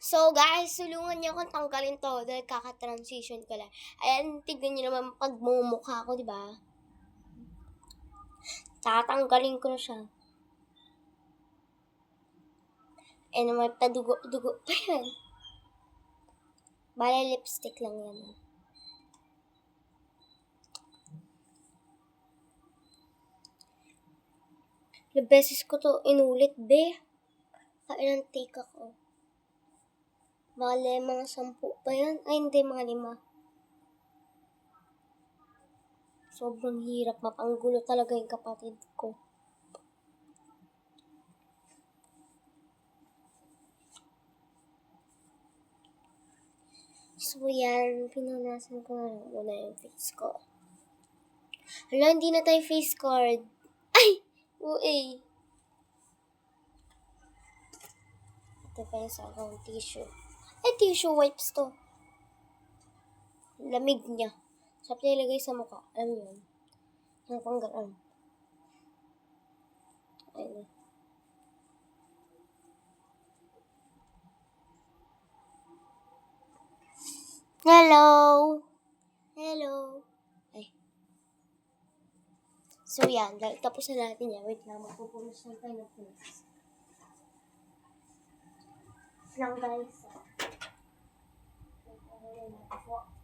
So guys, tulungan niyo akong tanggalin to dahil kaka-transition ko lang. Ayan, tignan niyo naman pagmumukha ko, di ba? Tatanggalin ko na siya. And may padugo-dugo pa yan. Bale, lipstick lang yan. Ilang beses ko to inulit, be. Kailan take ako. Bale, mga 10 pa yan. Ay, hindi, mga 5. Sobrang hirap. Mapanggulo talaga yung kapatid ko. So, yan. Pinunasan ko na lang muna yung face ko. Hala, hindi na tayo face card. Ay! Uy! Ito pa yung sa akong tissue. Ay, tissue wipes to. Lamig niya. Sarap niya ilagay sa mukha. Alam mo yun? Yung panggaan. Ayun. Hello! Hello! Ay. So, yan. Tapos na natin yan. Wait lang. Magpupunos lang tayo ng punos. Lang guys.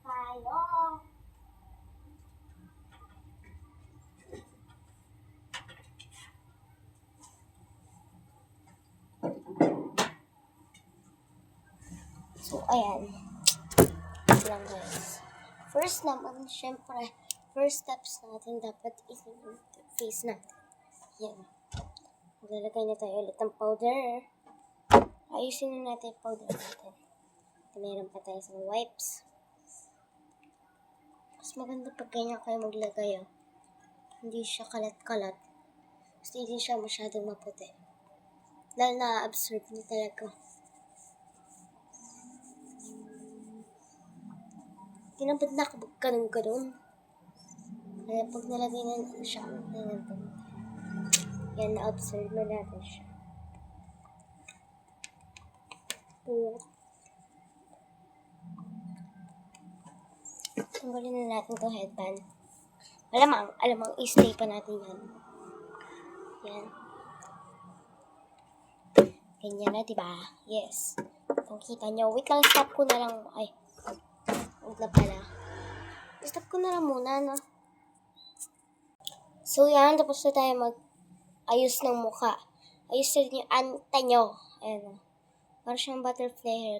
Tayo! So, ayan. Lang guys. First naman, syempre, first steps natin dapat face natin. Yan. Maglalagay na tayo ulit ng powder. Ayusin na natin yung powder natin. Meron pa tayo sa wipes. Mas maganda pag ganyan kayo maglagay. Oh. Hindi siya kalat-kalat. Basta hindi siya masyadong maputi. Dahil na-absorb niya talaga. Hindi na ba't nakabag ganun-ganun? Kaya pag nalagay na siya, yan, na-absorb na natin siya. Tanggalin na natin itong headband. Alamang, i-stay pa natin yan. Yan. Ganyan na, diba? Yes. Kung kita nyo, wait lang, stop ko na lang. Ay, wait na pala. Stop ko na lang muna, no? So, yan. Tapos na tayo mag-ayos ng mukha. Ayos na rin yung anta nyo. Ayan, no? Parang siyang butterfly hair.